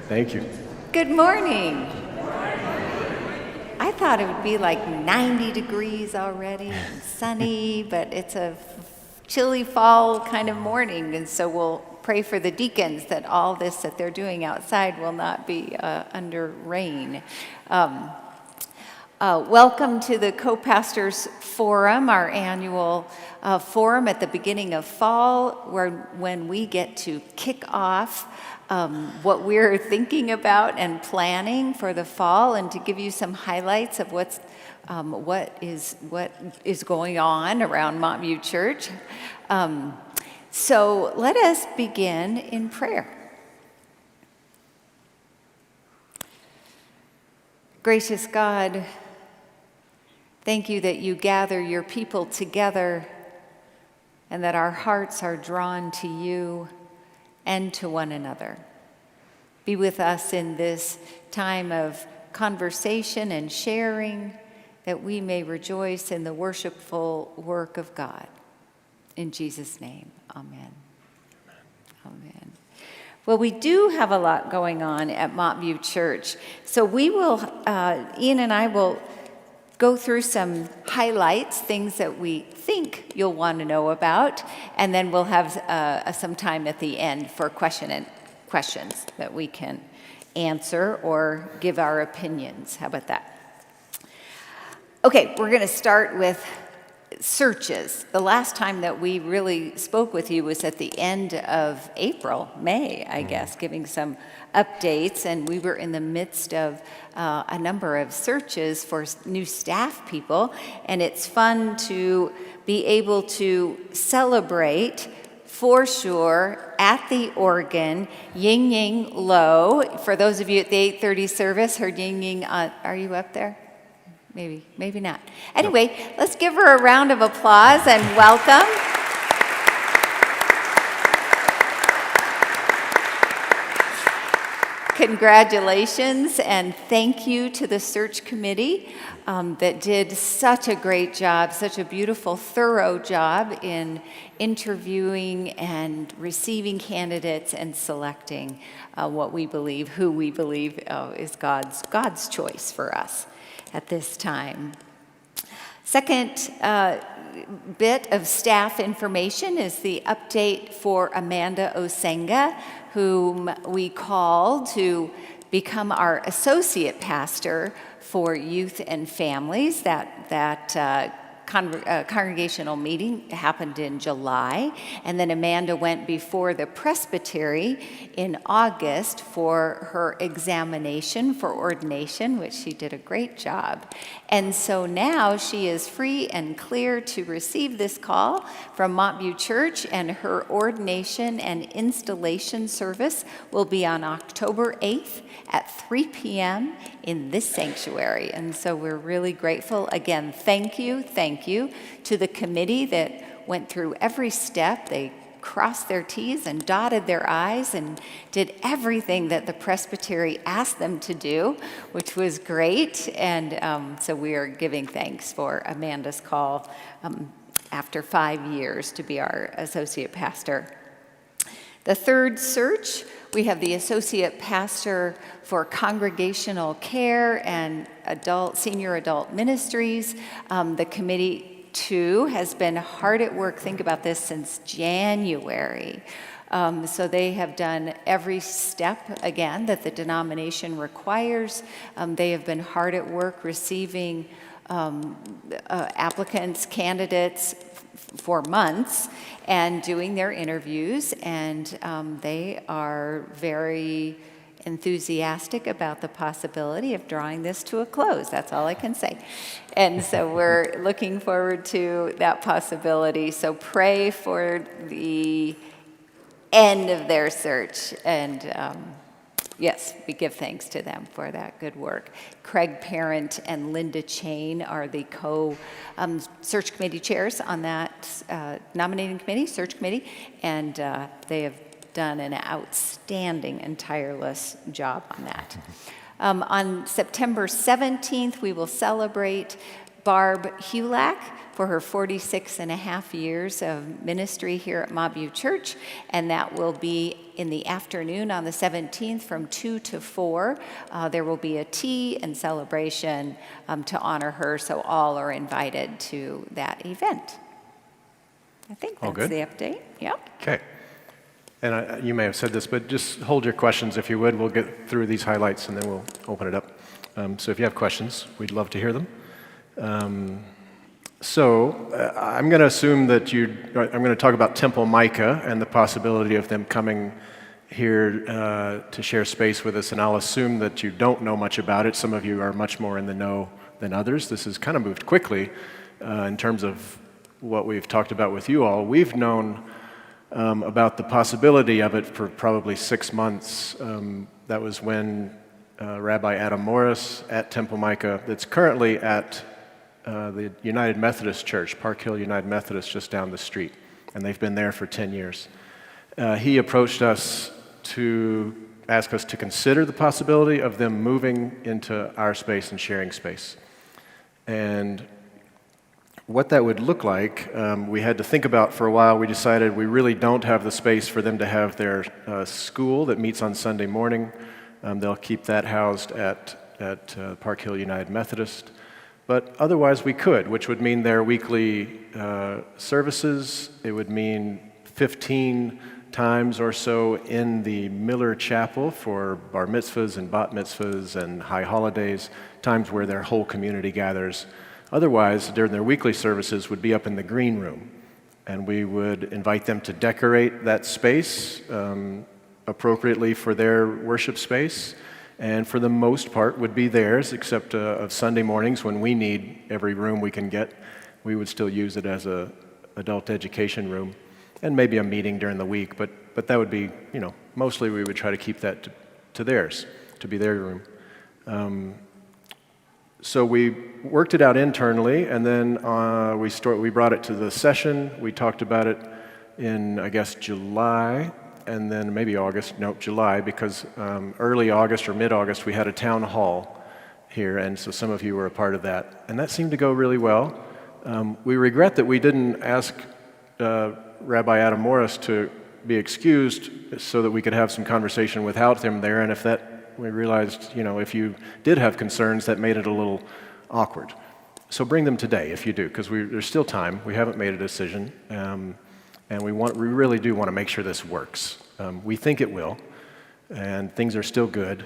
Thank you. Good morning. I thought it would be like 90 degrees already and sunny, but it's a chilly fall kind of morning, and so we'll pray for the deacons that all this that they're doing outside will not be under rain. Welcome to the Co-Pastors Forum, our annual forum at the beginning of fall, when we get to kick off what we're thinking about and planning for the fall, and to give you some highlights of what is going on around Montview Church. So let us begin in prayer. Gracious God, thank you that you gather your people together and that our hearts are drawn to you and to one another. Be with us in this time of conversation and sharing, that we may rejoice in the worshipful work of God. In Jesus' name, amen. Amen. Well, we do have a lot going on at Montview Church. So we will, Ian and I will go through some highlights, things that we think you'll want to know about, and then we'll have some time at the end for questions that we can answer or give our opinions. How about that? Okay, we're going to start with searches. The last time that we really spoke with you was at the end of May, I guess, giving some updates, and we were in the midst of a number of searches for new staff people, and it's fun to be able to celebrate for sure at the organ, Ying Ying Lo. For those of you at the 8:30 service, heard Ying Ying, are you up there? Maybe not. Anyway, let's give her a round of applause and welcome. Congratulations and thank you to the search committee that did such a great job, such a beautiful, thorough job in interviewing and receiving candidates and selecting who we believe is God's choice for us at this time. Second bit of staff information is the update for Amanda Osenga, whom we called to become our associate pastor for youth and families. That congregational meeting happened in July, and then Amanda went before the presbytery in August for her examination for ordination, which she did a great job. And so now she is free and clear to receive this call from Montview Church, and her ordination and installation service will be on October 8th at 3 p.m. in this sanctuary. And so we're really grateful. Again, thank you to the committee that went through every step. They crossed their T's and dotted their I's and did everything that the presbytery asked them to do, which was great. And so we are giving thanks for Amanda's call after 5 years to be our associate pastor. The third search, we have the associate pastor for congregational care and senior adult ministries. The committee too has been hard at work, think about this, since January. So they have done every step, again, that the denomination requires. They have been hard at work receiving applicants, candidates for months and doing their interviews, and they are very enthusiastic about the possibility of drawing this to a close. That's all I can say. And so we're looking forward to that possibility. So pray for the end of their search. And yes, we give thanks to them for that good work. Craig Parent and Linda Chain are the search committee chairs on that nominating committee, search committee, and they have done an outstanding and tireless job on that. On September 17th, we will celebrate Barb Hulak for her 46 and a half years of ministry here at Mobview Church, and that will be in the afternoon on the 17th from 2 to 4. There will be a tea and celebration to honor her, so all are invited to that event. I think that's the update. Yep. Okay. And you may have said this, but just hold your questions if you would. We'll get through these highlights and then we'll open it up. So if you have questions, we'd love to hear them. I'm going to assume that I'm going to talk about Temple Micah and the possibility of them coming here to share space with us, and I'll assume that you don't know much about it. Some of you are much more in the know than others. This has kind of moved quickly in terms of what we've talked about with you all. We've known about the possibility of it for probably 6 months. That was when Rabbi Adam Morris at Temple Micah, that's currently at the United Methodist Church, Park Hill United Methodist, just down the street, and they've been there for 10 years. He approached us to ask us to consider the possibility of them moving into our space and sharing space. And what that would look like, we had to think about for a while. We decided we really don't have the space for them to have their school that meets on Sunday morning. They'll keep that housed at Park Hill United Methodist. But otherwise we could, which would mean their weekly services. It would mean 15 times or so in the Miller Chapel for bar mitzvahs and bat mitzvahs and high holidays, times where their whole community gathers. Otherwise, during their weekly services, would be up in the green room, and we would invite them to decorate that space appropriately for their worship space, and for the most part would be theirs, except of Sunday mornings when we need every room we can get. We would still use it as a adult education room, and maybe a meeting during the week, but that would be, mostly we would try to keep that to theirs, to be their room. So we worked it out internally, and then we brought it to the session. We talked about it in, I guess, July, and then maybe July, because early August or mid-August we had a town hall here, and so some of you were a part of that. And that seemed to go really well. We regret that we didn't ask Rabbi Adam Morris to be excused so that we could have some conversation without him there, and we realized, if you did have concerns, that made it a little awkward. So bring them today if you do, because there's still time. We haven't made a decision, and we really do want to make sure this works. We think it will, and things are still good.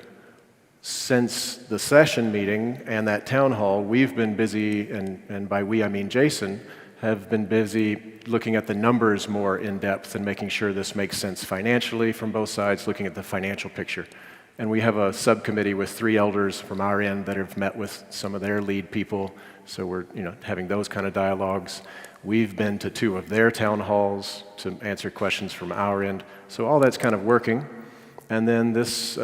Since the session meeting and that town hall, we've been busy, and by we I mean Jason, have been busy looking at the numbers more in depth and making sure this makes sense financially from both sides, looking at the financial picture. And we have a subcommittee with 3 elders from our end that have met with some of their lead people, so we're having those kind of dialogues. We've been to 2 of their town halls to answer questions from our end, so all that's kind of working. And then this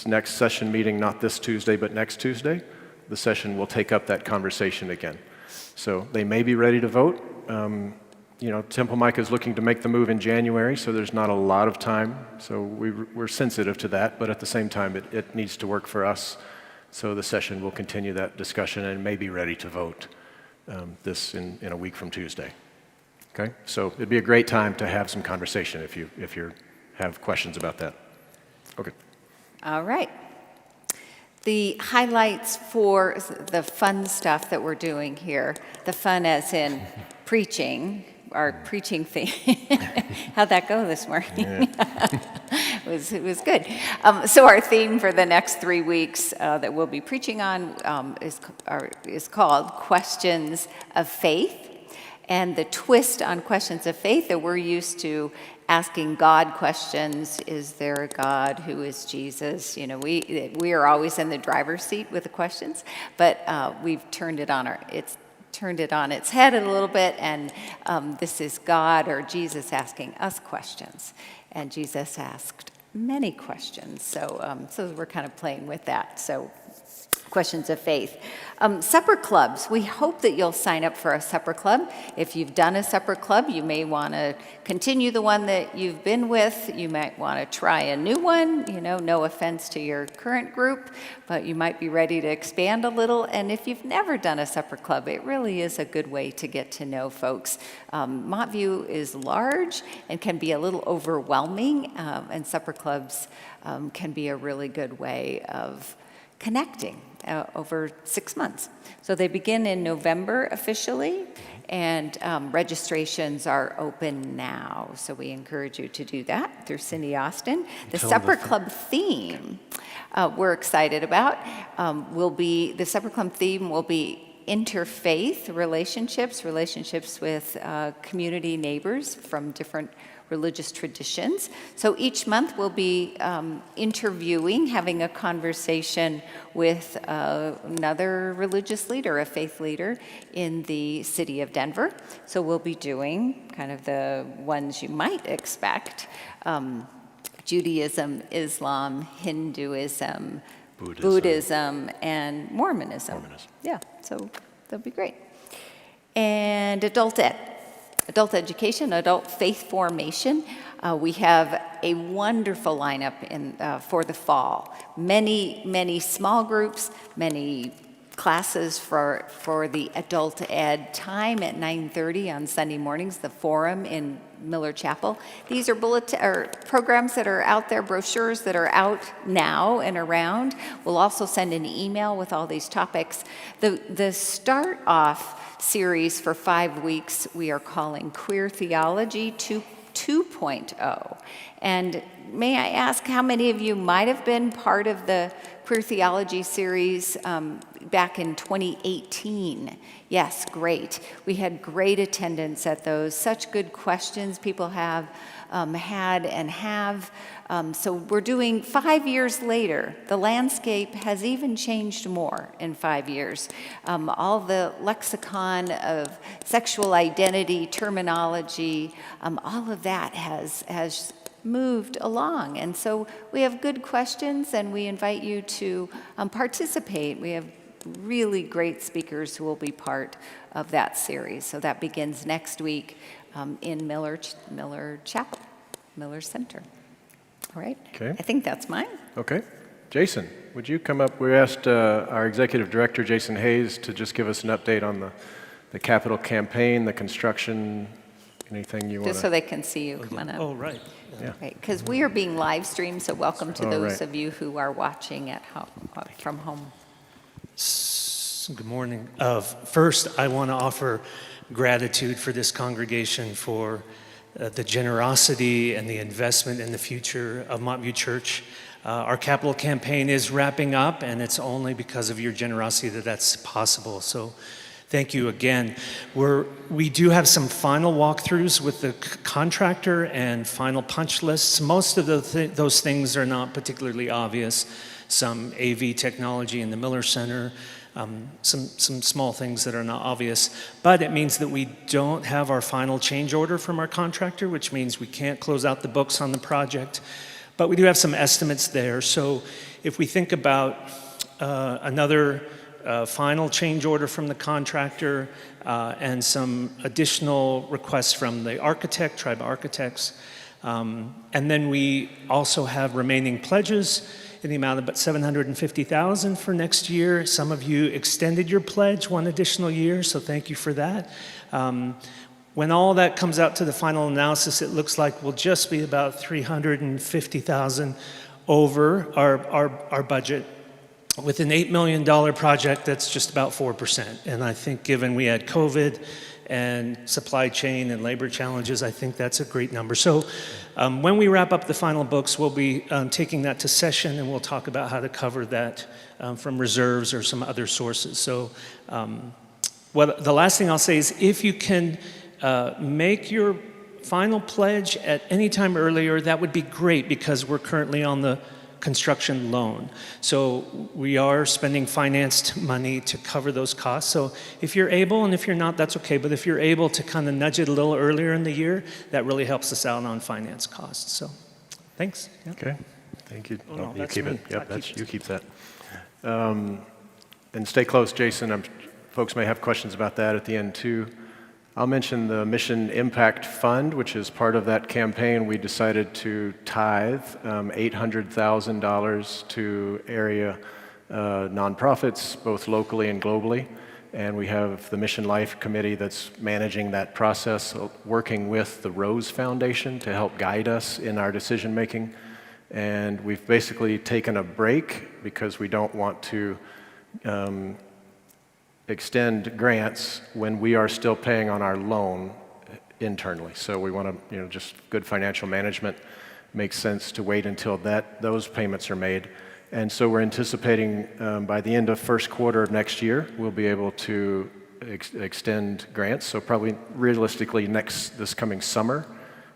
next session meeting, not this Tuesday, but next Tuesday, the session will take up that conversation again. So they may be ready to vote. Temple Micah is looking to make the move in January, so there's not a lot of time. So we're sensitive to that, but at the same time, it needs to work for us. So the session will continue that discussion and may be ready to vote this in a week from Tuesday. Okay? So it'd be a great time to have some conversation if you have questions about that. Okay. All right. The highlights for the fun stuff that we're doing here, the fun as in preaching, our preaching theme. How'd that go this morning? Yeah. It was good. So our theme for the next 3 weeks that we'll be preaching on is called Questions of Faith. And the twist on questions of faith that we're used to asking God questions, is there a God? Who is Jesus? We are always in the driver's seat with the questions, but we've turned it on its head a little bit, and this is God or Jesus asking us questions. And Jesus asked many questions, so we're kind of playing with that. So questions of faith. Supper clubs, we hope that you'll sign up for a supper club. If you've done a supper club, you may want to continue the one that you've been with. You might want to try a new one, no offense to your current group, but you might be ready to expand a little. And if you've never done a supper club, it really is a good way to get to know folks. Montview is large and can be a little overwhelming, and supper clubs can be a really good way of connecting over 6 months. So they begin in November officially, and registrations are open now. So we encourage you to do that through Cindy Austin. The supper club theme we're excited about the supper club theme will be interfaith relationships with community neighbors from different religious traditions. So each month we'll be having a conversation with another religious leader, a faith leader in the city of Denver. So we'll be doing kind of the ones you might expect: Judaism, Islam, Hinduism, Buddhism, and Mormonism. Yeah, so that'll be great. And adult education, adult faith formation. We have a wonderful lineup for the fall. Many small groups, many classes for the adult ed time at 9:30 on Sunday mornings, the forum in Miller Chapel. These are programs that are out there, brochures that are out now and around. We'll also send an email with all these topics. The start off series for 5 weeks we are calling Queer Theology 2.0. And may I ask how many of you might have been part of the Queer Theology series back in 2018? Yes, great. We had great attendance at those. Such good questions people have had and have. So we're doing 5 years later. The landscape has even changed more in 5 years. All the lexicon of sexual identity, terminology, all of that has moved along. And so we have good questions, and we invite you to participate. We have really great speakers who will be part of that series. So that begins next week in Miller Chapel, Miller Center. All right. Okay. I think that's mine. Okay. Jason, would you come up? We asked our executive director, Jason Hayes, to just give us an update on the capital campaign, the construction, anything you want to... Just so they can see you. Come on up. Oh, right. Yeah. Because we are being live streamed, so welcome to those right. of you who are watching at home, from home. Good morning. First, I want to offer gratitude for this congregation for the generosity and the investment in the future of Montview Church. Our capital campaign is wrapping up, and it's only because of your generosity that that's possible. So thank you again. We do have some final walkthroughs with the contractor and final punch lists. Most of those things are not particularly obvious. Some AV technology in the Miller Center, some small things that are not obvious. But it means that we don't have our final change order from our contractor, which means we can't close out the books on the project. But we do have some estimates there. So if we think about another final change order from the contractor and some additional requests from the architect, Tribe Architects, and then we also have remaining pledges in the amount of about $750,000 for next year. Some of you extended your pledge one additional year, so thank you for that. When all that comes out to the final analysis, it looks like we'll just be about $350,000 over our budget. With an $8 million project, that's just about 4%. And I think given we had COVID and supply chain and labor challenges, I think that's a great number. So when we wrap up the final books, we'll be taking that to session, and we'll talk about how to cover that from reserves or some other sources. So the last thing I'll say is if you can make your final pledge at any time earlier, that would be great, because we're currently on the construction loan. So we are spending financed money to cover those costs. So if you're able, and if you're not, that's okay, but if you're able to kind of nudge it a little earlier in the year, that really helps us out on finance costs. So thanks. Yeah. Okay. Thank you. Oh, no, you that's keep me. it. Yep, you keep that. And stay close, Jason. Folks may have questions about that at the end too. I'll mention the Mission Impact Fund, which is part of that campaign. We decided to tithe $800,000 to area nonprofits, both locally and globally. And we have the Mission Life Committee that's managing that process, working with the Rose Foundation to help guide us in our decision making. And we've basically taken a break because we don't want to extend grants when we are still paying on our loan internally. So we want to, just good financial management makes sense to wait until those payments are made. And so we're anticipating by the end of first quarter of next year, we'll be able to extend grants. So probably realistically this coming summer.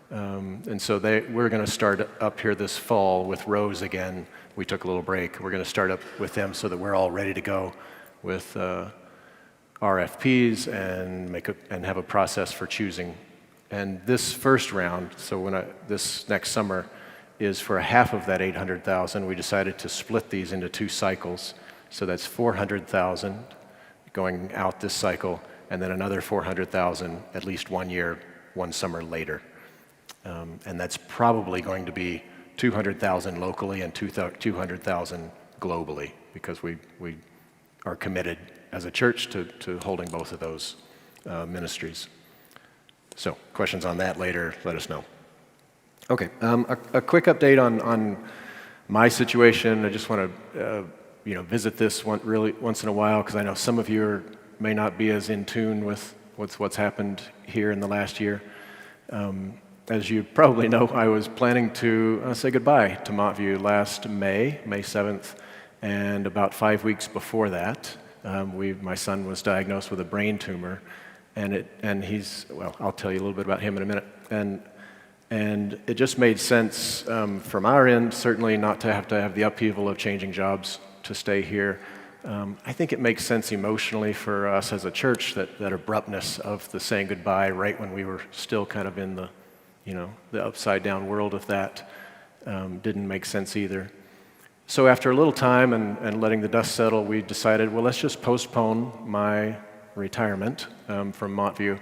And so we're going to start up here this fall with Rose again. We took a little break. We're going to start up with them so that we're all ready to go with RFPs and have a process for choosing. And this first round, so this next summer, is for half of that 800,000. We decided to split these into 2 cycles. So that's 400,000 going out this cycle, and then another 400,000 at least 1 year, 1 summer later. And that's probably going to be 200,000 locally and 200,000 globally, because we are committed as a church to holding both of those ministries. So questions on that later, let us know. Okay, a quick update on my situation. I just want to visit this once in a while, because I know some of you may not be as in tune with what's happened here in the last year. As you probably know, I was planning to say goodbye to Montview last May 7th, and about 5 weeks before that, my son was diagnosed with a brain tumor, and he's, well, I'll tell you a little bit about him in a minute, and it just made sense from our end, certainly not to have the upheaval of changing jobs to stay here. I think it makes sense emotionally for us as a church that abruptness of the saying goodbye right when we were still kind of in the upside down world of that didn't make sense either. So after a little time and letting the dust settle, we decided, well, let's just postpone my retirement from Montview.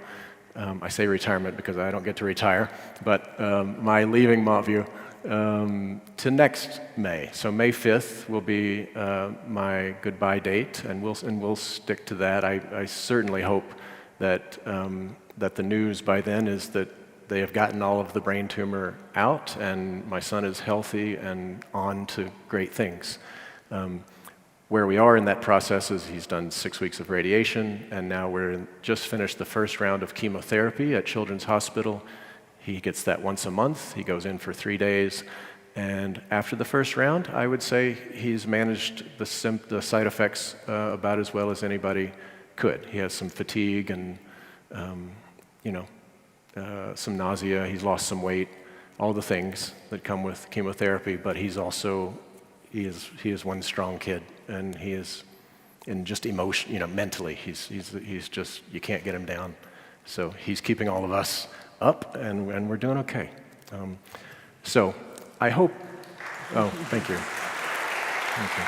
I say retirement because I don't get to retire, but my leaving Montview to next May. So May 5th will be my goodbye date, and we'll stick to that. I certainly hope that the news by then is that they have gotten all of the brain tumor out, and my son is healthy and on to great things. Where we are in that process is he's done 6 weeks of radiation, and now we're just finished the first round of chemotherapy at Children's Hospital. He gets that once a month. He goes in for 3 days, and after the first round, I would say he's managed the side effects about as well as anybody could. He has some fatigue and some nausea. He's lost some weight, all the things that come with chemotherapy, but he is one strong kid, and he is in just emotion, mentally, he's just, you can't get him down. So he's keeping all of us up, and we're doing okay. So I hope, thank you. Thank you.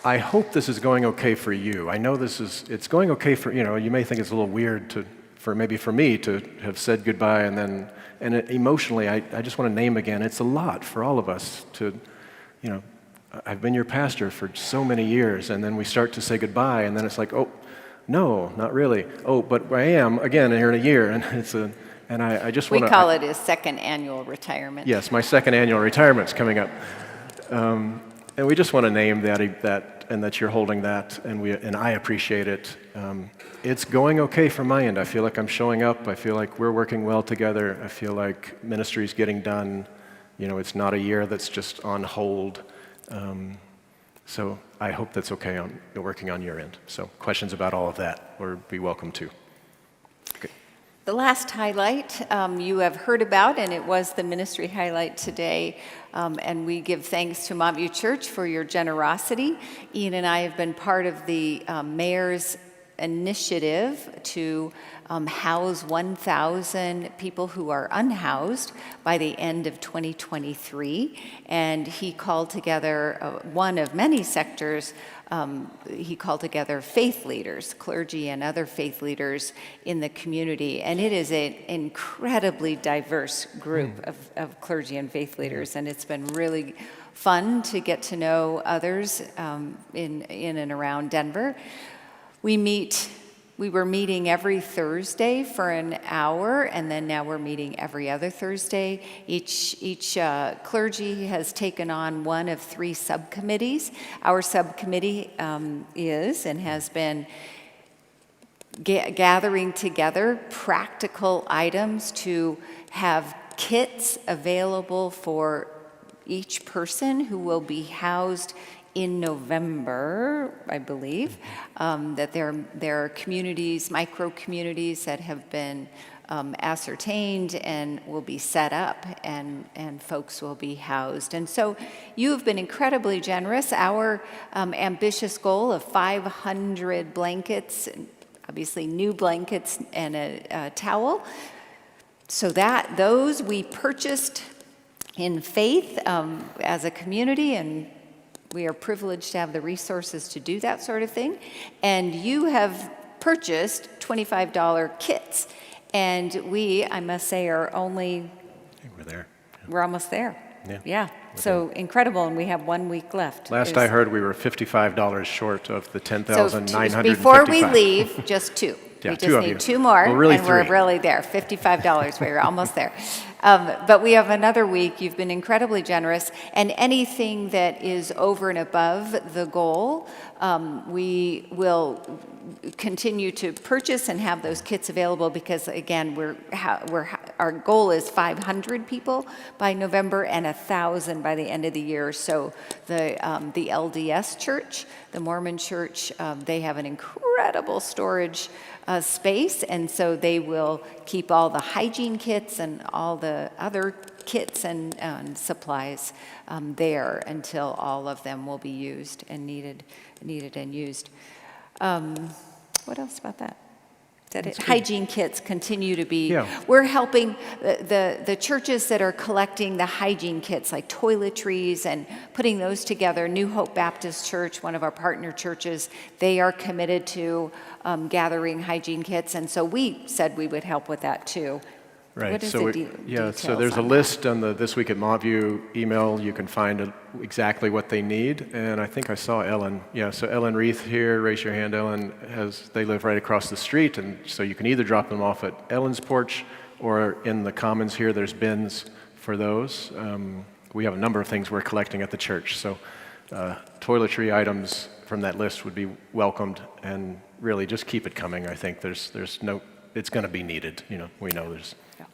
I hope this is going okay for you. I know it's going okay for, you may think it's a little weird for me to have said goodbye, and emotionally, I just want to name again, it's a lot for all of us to, I've been your pastor for so many years, and then we start to say goodbye, and then it's like, oh, no, not really. Oh, but I am, again, here in a year, and I just want to... We call it his second annual retirement. Yes, my second annual retirement's coming up. And we just want to name that and that you're holding that, and I appreciate it. It's going okay from my end. I feel like I'm showing up. I feel like we're working well together. I feel like ministry's getting done. It's not a year that's just on hold. So I hope that's okay working on your end. So questions about all of that would be welcome too. Okay. The last highlight you have heard about, and it was the ministry highlight today, and we give thanks to Montview Church for your generosity. Ian and I have been part of the mayor's initiative to house 1,000 people who are unhoused by the end of 2023. And he called together one of many sectors. He called together faith leaders, clergy and other faith leaders in the community. And it is an incredibly diverse group of clergy and faith leaders. And it's been really fun to get to know others in and around Denver. We were meeting every Thursday for an hour, and then now we're meeting every other Thursday. Each clergy has taken on one of 3 subcommittees. Our subcommittee is and has been gathering together practical items to have kits available for each person who will be housed in November, I believe, that there are communities, micro-communities that have been ascertained and will be set up, and folks will be housed. And so you have been incredibly generous. Our ambitious goal of 500 blankets, obviously new blankets and a towel, so that those we purchased in faith as a community, and we are privileged to have the resources to do that sort of thing. And you have purchased $25 kits. And we, I must say, are only... I think we're there. We're almost there. Yeah. So incredible, and we have 1 week left. Last I heard, we were $55 short of the $10,955. So before we leave, just 2. Yeah, we just 2 of need you. 2 more, Well, really and we're 3. really there. $55, we're almost there. But we have another week. You've been incredibly generous, and anything that is over and above the goal, we will continue to purchase and have those kits available, because again, our goal is 500 people by November and 1,000 by the end of the year. So the LDS Church, the Mormon Church, they have an incredible storage space, and so they will keep all the hygiene kits and all the other kits and supplies there until all of them will be used and needed and used. What else about that? Is that it? Hygiene kits continue to be. Yeah. We're helping the churches that are collecting the hygiene kits, like toiletries, and putting those together. New Hope Baptist Church, one of our partner churches, they are committed to gathering hygiene kits, and so we said we would help with that too. Right. What is So the so there's a on list on the This Week at Montview email. You can find exactly what they need. And I think I saw Ellen. Yeah, so Ellen Reith here, raise your hand. Ellen they live right across the street, and so you can either drop them off at Ellen's porch or in the commons here. There's bins for those. We have a number of things we're collecting at the church. So toiletry items from that list would be welcomed, and really just keep it coming. I think it's going to be needed.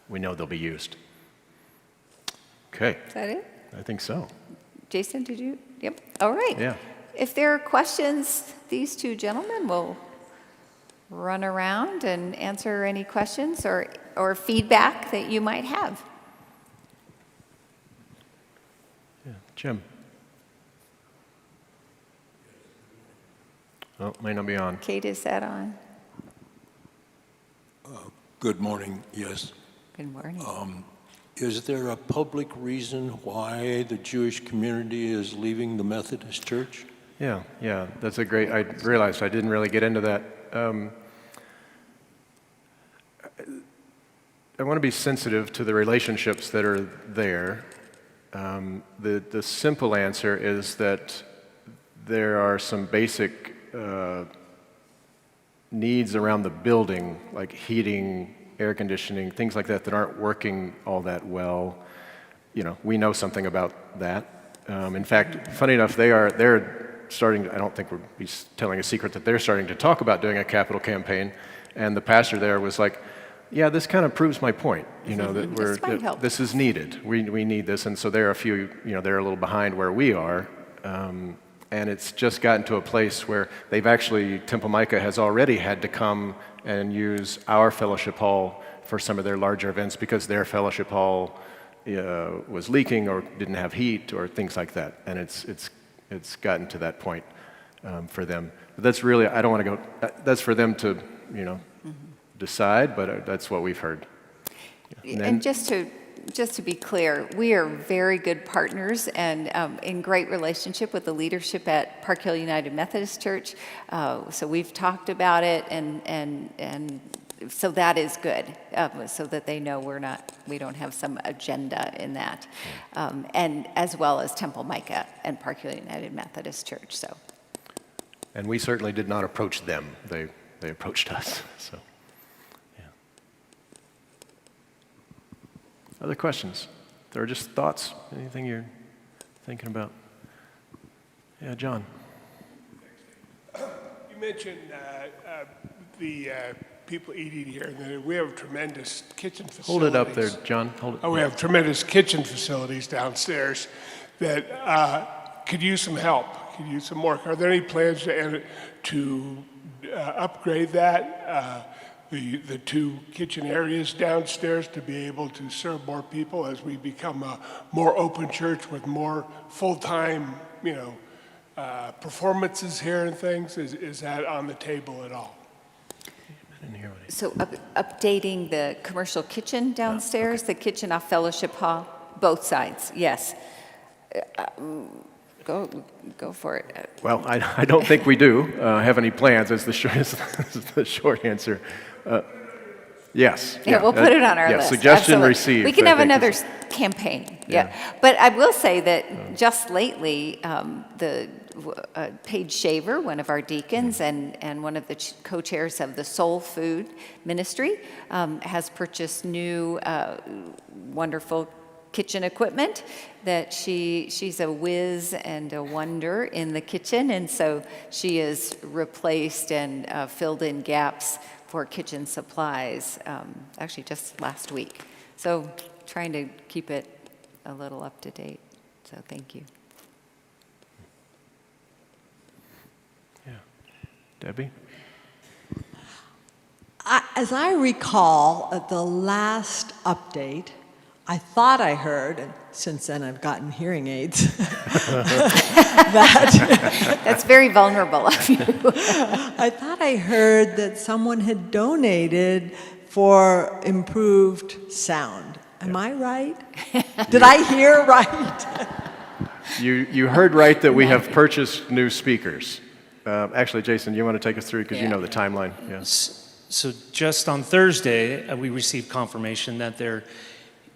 We know they'll be used. Okay. Is that it? I think so. Jason, did you? Yep. All right. Yeah. If there are questions, these 2 gentlemen will run around and answer any questions or feedback that you might have. Yeah. Jim. Oh, may not be on. Kate, is that on? Good morning, yes. Good morning. Is there a public reason why the Jewish community is leaving the Methodist Church? Yeah, that's a great, I realized I didn't really get into that. I want to be sensitive to the relationships that are there. The simple answer is that there are some basic needs around the building, like heating, air conditioning, things like that aren't working all that well. We know something about that. In fact, funny enough, they're starting, I don't think we'll be telling a secret that they're starting to talk about doing a capital campaign, and the pastor there was like, yeah, this kind of proves my point, that this is needed. We need this, and so they're they're a little behind where we are. And it's just gotten to a place where Temple Micah has already had to come and use our fellowship hall for some of their larger events because their fellowship hall was leaking or didn't have heat or things like that. And it's gotten to that point. for them. But that's really, I don't want to go, that's for them to, decide, but that's what we've heard. And then- And just to be clear, we are very good partners and in great relationship with the leadership at Park Hill United Methodist Church. So we've talked about it, and so that is good, so that they know we don't have some agenda in that, and as well as Temple Micah and Park Hill United Methodist Church. So. And we certainly did not approach them; they approached us. So. Other questions? There are just thoughts? Anything you're thinking about? Yeah, John. You mentioned the people eating here, and that we have tremendous kitchen facilities. Hold it up there, John. Hold it. Oh, we have tremendous kitchen facilities downstairs that could use some help, could use some work. Are there any plans to upgrade that? The two kitchen areas downstairs to be able to serve more people as we become a more open church with more full-time, performances here and things. Is that on the table at all? So updating the commercial kitchen downstairs, the kitchen off Fellowship Hall, both sides, yes. Go for it. Well, I don't think we do have any plans. Is the short answer. Yes. Yeah, we'll put it on our list. Suggestion Absolutely. received. We can I have think another is- campaign. Yeah. But I will say that just lately, Paige Shaver, one of our deacons and one of the co-chairs of the Soul Food Ministry, has purchased new wonderful kitchen equipment that she's a whiz and a wonder in the kitchen, and so she has replaced and filled in gaps for kitchen supplies, actually just last week. So trying to keep it a little up to date. So thank you. Yeah. Debbie? As I recall, at the last update, I thought I heard, and since then I've gotten hearing aids, that That's very vulnerable of you. I thought I heard that someone had donated for improved sound. Am I right? Did I hear right? You heard right that we have purchased new speakers. Actually, Jason, you want to take us through because you know the timeline. Yes. So just on Thursday, we received confirmation that they're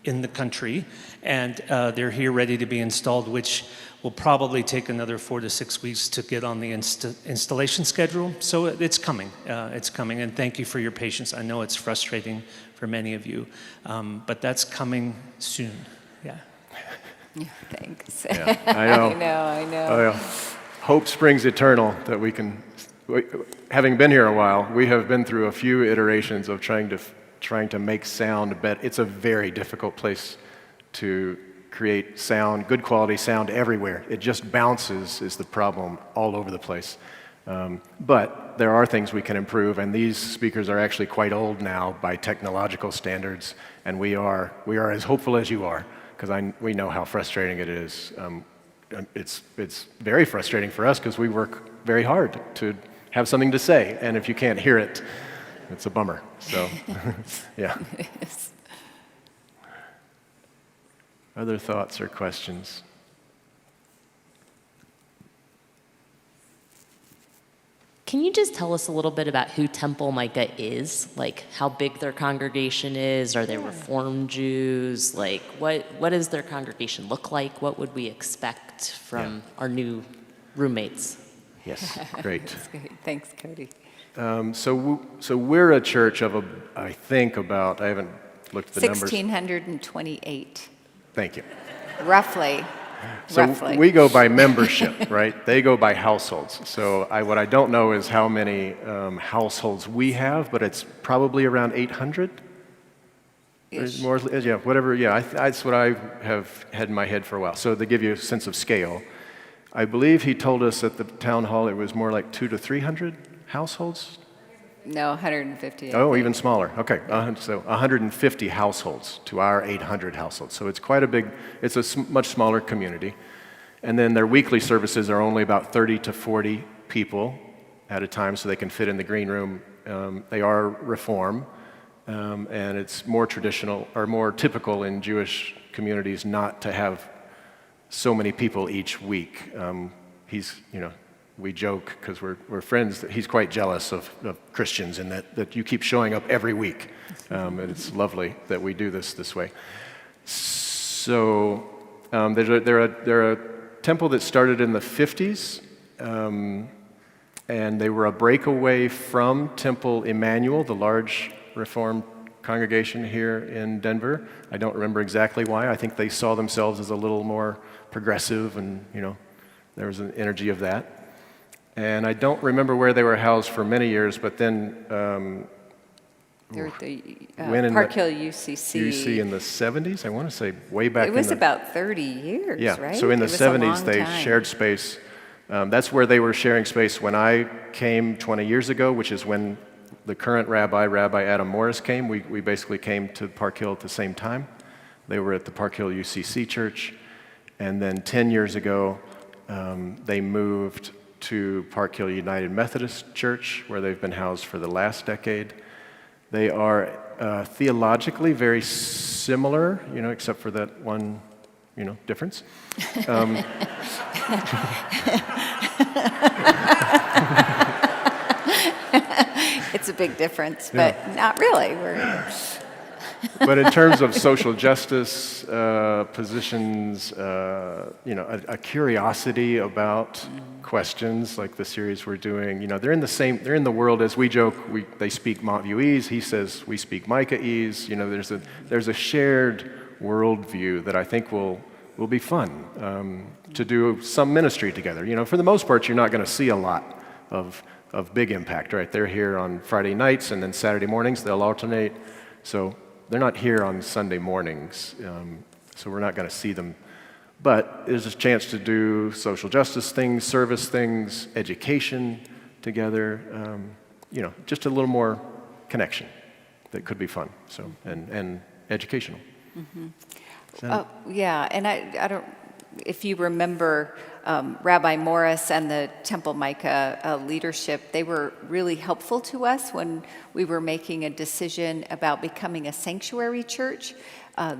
in the country, and they're here ready to be installed, which will probably take another 4 to 6 weeks to get on the installation schedule. So it's coming, and thank you for your patience. I know it's frustrating for many of you, but that's coming soon. Yeah. Thanks. Yeah, I know. I know. Oh, yeah. Hope springs eternal that we can. Having been here a while, we have been through a few iterations of trying to make sound better. It's a very difficult place to create sound, good quality sound everywhere. It just bounces is the problem all over the place. But there are things we can improve, and these speakers are actually quite old now by technological standards, and we are as hopeful as you are, because we know how frustrating it is. It's very frustrating for us because we work very hard to have something to say, and if you can't hear it, it's a bummer. So, yeah. Yes. Other thoughts or questions? Can you just tell us a little bit about who Temple Micah is? Like how big their congregation is? Are they Reformed Jews? Like what does their congregation look like? What would we expect from our new roommates? Yes, great. That's great. Thanks, Cody. So we're a church of I think about, I haven't looked at the numbers. 1,628, Thank you. roughly. So roughly. we go by membership, right? They go by households. So what I don't know is how many households we have, but it's probably around 800. Ish. More, yeah, whatever. Yeah, that's what I have had in my head for a while. So to give you a sense of scale, I believe he told us at the town hall it was more like 200 to 300 households. No, 150. I Oh, think. even smaller. Okay, so 150 households to our 800 households. So it's quite a big, it's a much smaller community. And then their weekly services are only about 30 to 40 people at a time so they can fit in the green room. They are Reform, and it's more traditional or more typical in Jewish communities not to have so many people each week. We joke because we're friends that he's quite jealous of Christians and that you keep showing up every week. And it's lovely that we do this way. So they're a temple that started in the 50s, and they were a breakaway from Temple Emmanuel, the large Reformed congregation here in Denver. I don't remember exactly why. I think they saw themselves as a little more progressive, and there was an energy of that. And I don't remember where they were housed for many years, but then They're at the when in Park Hill UCC. UC in the 70s, I want to say way back It was in the... about 30 years, Yeah, right? so in the It was a 70s, long they time. shared space. That's where they were sharing space when I came 20 years ago, which is when the current Rabbi Adam Morris came. We basically came to Park Hill at the same time. They were at the Park Hill UCC church. And then 10 years ago, they moved to Park Hill United Methodist Church, where they've been housed for the last decade. They are theologically very similar, except for that one, difference. It's a big difference, but not really. But in terms of social justice positions, a curiosity about questions like the series we're doing, they're in the world as we joke. They speak Montviewese. He says we speak Micahese. There's a shared worldview that I think will be fun to do some ministry together. For the most part, you're not going to see a lot of big impact, right? They're here on Friday nights, and then Saturday mornings they'll alternate. So they're not here on Sunday mornings, so we're not going to see them. But there's a chance to do social justice things, service things, education together, just a little more connection that could be fun, so and educational. Yeah, and I don't, if you remember Rabbi Morris and the Temple Micah leadership, they were really helpful to us when we were making a decision about becoming a sanctuary church.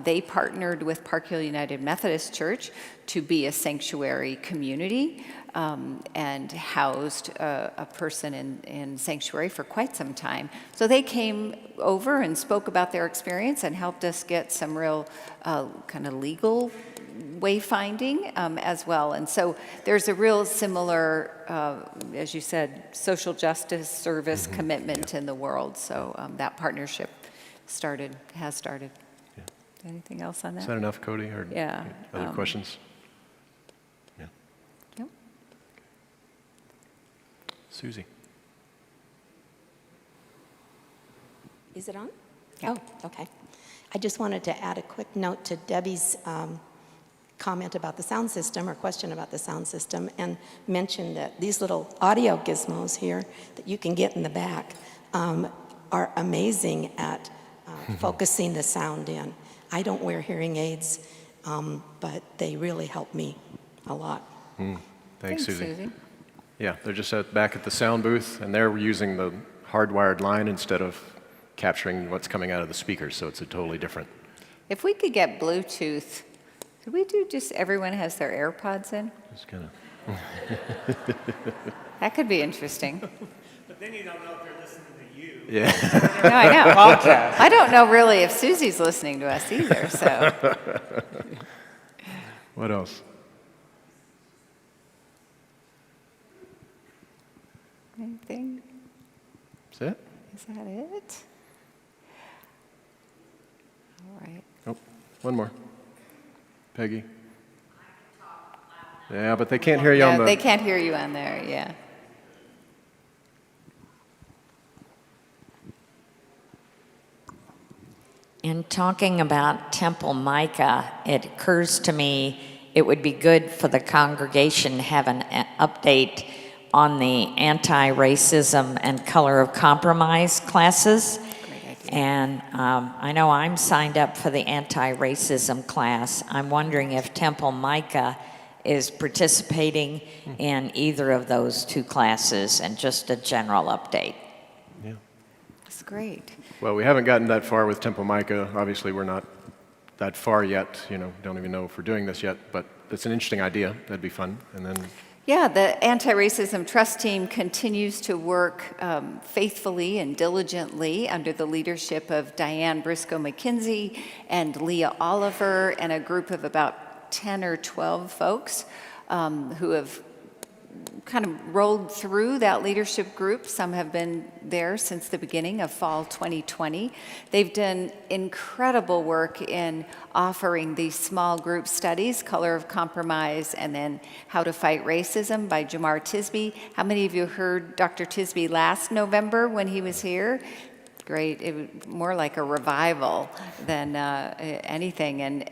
They partnered with Park Hill United Methodist Church to be a sanctuary community and housed a person in sanctuary for quite some time. So they came over and spoke about their experience and helped us get some real kind of legal wayfinding as well. And so there's a real similar, as you said, social justice service commitment in the world. So that partnership has started. Yeah. Anything else on that? Is that enough, Cody? Or Yeah. other questions? Yeah. Yep. Susie. Is it on? Yeah. Oh, okay. I just wanted to add a quick note to Debbie's comment about the sound system or question about the sound system and mention that these little audio gizmos here that you can get in the back are amazing at focusing the sound in. I don't wear hearing aids, but they really help me a lot. Thanks, Susie. Yeah, they're just back at the sound booth, and they're using the hardwired line instead of capturing what's coming out of the speakers, so it's a totally different. If we could get Bluetooth, could we do just everyone has their AirPods in? Just kind of. That could be interesting. But then you don't know if they're listening to you. Yeah. No, I know. I don't know really if Susie's listening to us either, so. What else? Anything? Is that it? Is that it? All right. Oh, one more. Peggy. Yeah, but they can't hear you on the... They can't hear you on there, yeah. In talking about Temple Micah, it occurs to me it would be good for the congregation to have an update on the anti-racism and color of compromise classes. And I know I'm signed up for the anti-racism class. I'm wondering if Temple Micah is participating in either of those two classes, and just a general update. Yeah. That's great. Well, we haven't gotten that far with Temple Micah. Obviously, we're not that far yet. Don't even know if we're doing this yet, but it's an interesting idea. That'd be fun. And then Yeah, the Anti-Racism Trust Team continues to work faithfully and diligently under the leadership of Diane Briscoe McKenzie and Leah Oliver, and a group of about 10 or 12 folks who have kind of rolled through that leadership group. Some have been there since the beginning of fall 2020. They've done incredible work in offering these small group studies, Color of Compromise, and then How to Fight Racism by Jamar Tisby. How many of you heard Dr. Tisby last November when he was here? Great. It was more like a revival than anything.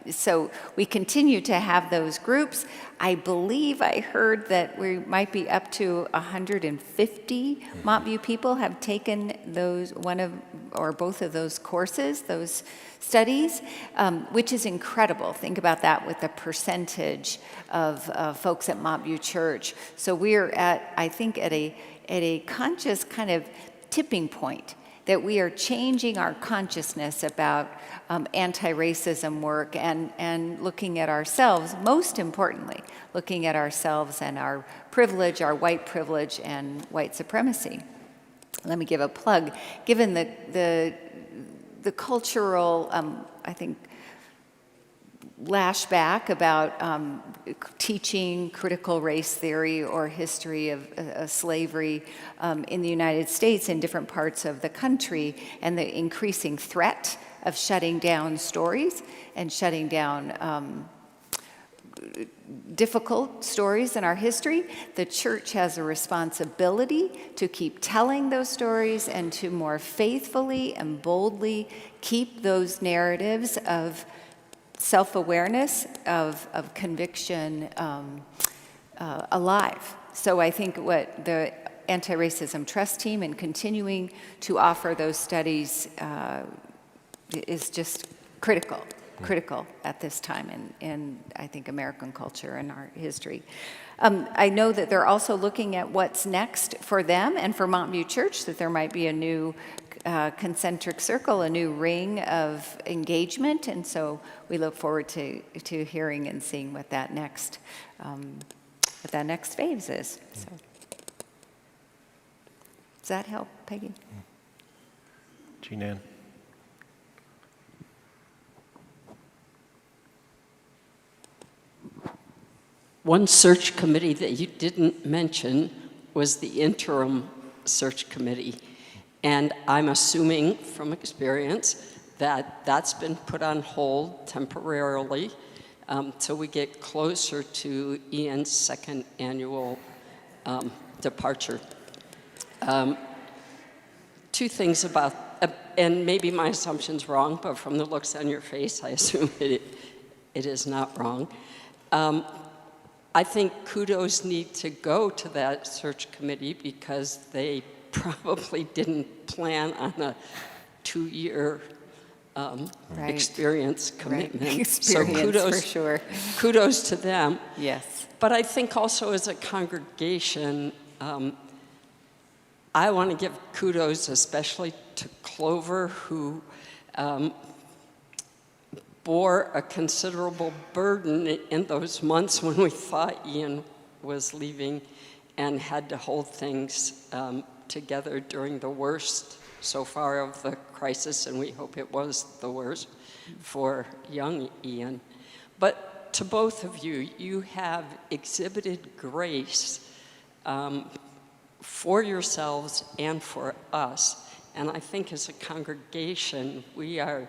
So we continue to have those groups. I believe I heard that we might be up to 150 Montview people have taken those one of or both of those courses, those studies, which is incredible. Think about that with the percentage of folks at Montview Church. So we're at, I think, at a conscious kind of tipping point that we are changing our consciousness about anti-racism work and looking at ourselves, most importantly, looking at ourselves and our privilege, our white privilege and white supremacy. Let me give a plug. Given the cultural, I think, lashback about teaching critical race theory or history of slavery in the United States in different parts of the country, and the increasing threat of shutting down stories and shutting down difficult stories in our history, the church has a responsibility to keep telling those stories and to more faithfully and boldly keep those narratives of self-awareness, of conviction alive. So I think what the Anti-Racism Trust Team and continuing to offer those studies is just critical at this time in I think, American culture and our history. I know that they're also looking at what's next for them and for Montview Church, that there might be a new concentric circle, a new ring of engagement, and so we look forward to hearing and seeing what that next phase is. So, does that help, Peggy? Jean Ann. One search committee that you didn't mention was the interim search committee. And I'm assuming from experience that that's been put on hold temporarily till we get closer to Ian's second annual departure. Two things about, and maybe my assumption's wrong, but from the looks on your face, I assume it is not wrong. I think kudos need to go to that search committee because they probably didn't plan on a 2-year experience commitment. Right. Experience, for sure. Kudos to them. Yes. But I think also as a congregation, I want to give kudos especially to Clover, who bore a considerable burden in those months when we thought Ian was leaving and had to hold things together during the worst so far of the crisis, and we hope it was the worst for young Ian. But to both of you, you have exhibited grace for yourselves and for us. And I think as a congregation, we are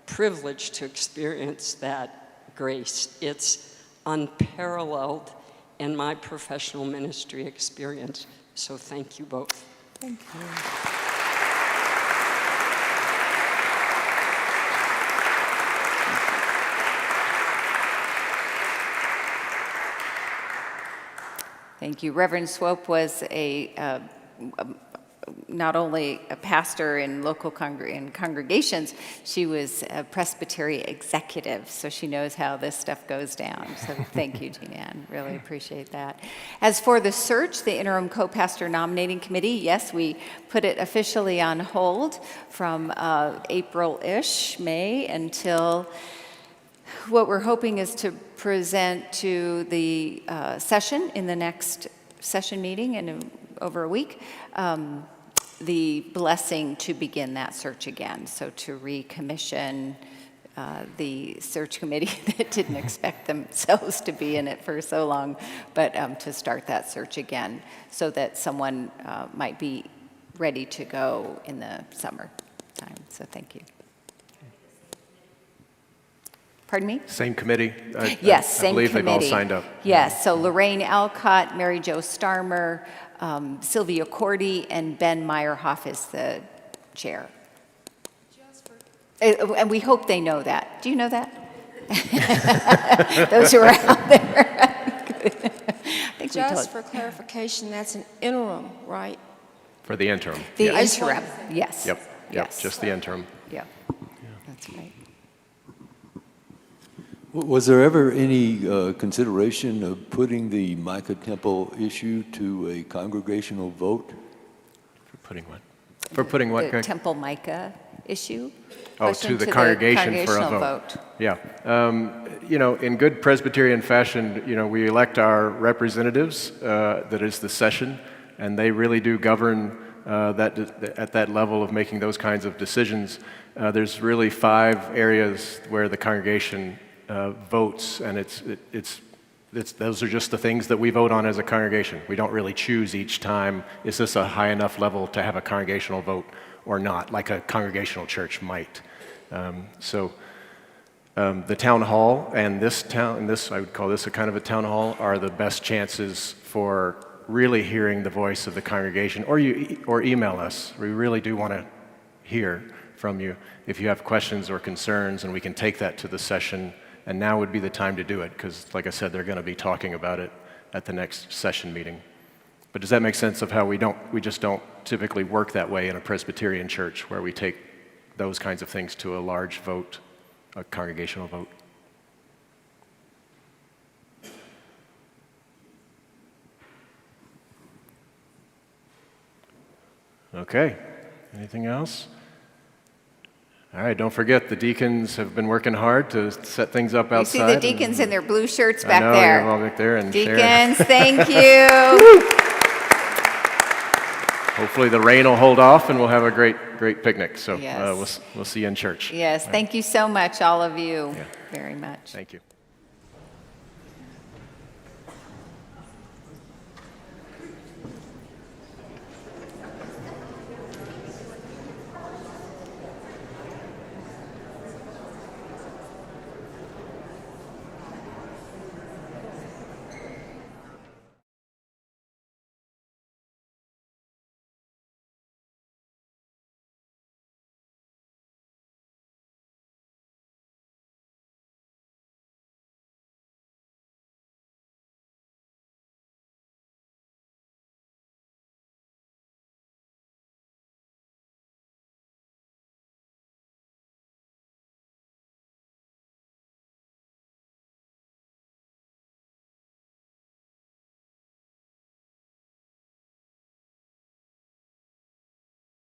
privileged to experience that grace. It's unparalleled in my professional ministry experience. So thank you both. Thank you. Thank you. Reverend Swope was a not only a pastor in local congregations, she was a presbytery executive, so she knows how this stuff goes down. So thank you, Jean-Ann. Really appreciate that. As for the search, the interim co-pastor nominating committee, yes, we put it officially on hold from April-ish, May, until what we're hoping is to present to the session in the next session meeting in over a week, the blessing to begin that search again. So to recommission the search committee that didn't expect themselves to be in it for so long, but to start that search again so that someone might be ready to go in the summer time. So thank you. Pardon me? Same committee? Yes, I same believe committee. they've all signed up. Yes, so Lorraine Alcott, Mary Jo Starmer, Sylvia Cordy, and Ben Meyerhoff is the chair. And we hope they know that. Do you know that? Those who are out there. I think we told. Just for clarification, that's an interim, right? For the interim. The yes. interim, yes. Yep, Yes. just the interim. Yeah, that's right. Was there ever any consideration of putting the Micah Temple issue to a congregational vote? For putting what? For putting what? The Greg? Temple Micah issue? Oh, Question to the congregation for a congregational vote. Yeah. You know, in good Presbyterian fashion, you know, we elect our representatives, that is the session, and they really do govern at that level of making those kinds of decisions. There's really 5 areas where the congregation votes, and those are just the things that we vote on as a congregation. We don't really choose each time, is this a high enough level to have a congregational vote or not, like a congregational church might. The town hall and this I would call this a kind of a town hall, are the best chances for really hearing the voice of the congregation, or email us. We really do want to hear from you if you have questions or concerns, and we can take that to the session. And now would be the time to do it, because, like I said, they're going to be talking about it at the next session meeting. But does that make sense of how we just don't typically work that way in a Presbyterian church, where we take those kinds of things to a large vote, a congregational vote? Okay. Anything else? All right, don't forget, the deacons have been working hard to set things up outside. You see the deacons in their blue shirts back I know, there. you're all back there. And Deacons, thank you. Hopefully the rain will hold off and we'll have a great picnic. So Yes. we'll see you in church. Yes, thank you so much, all of you, very much. Thank you.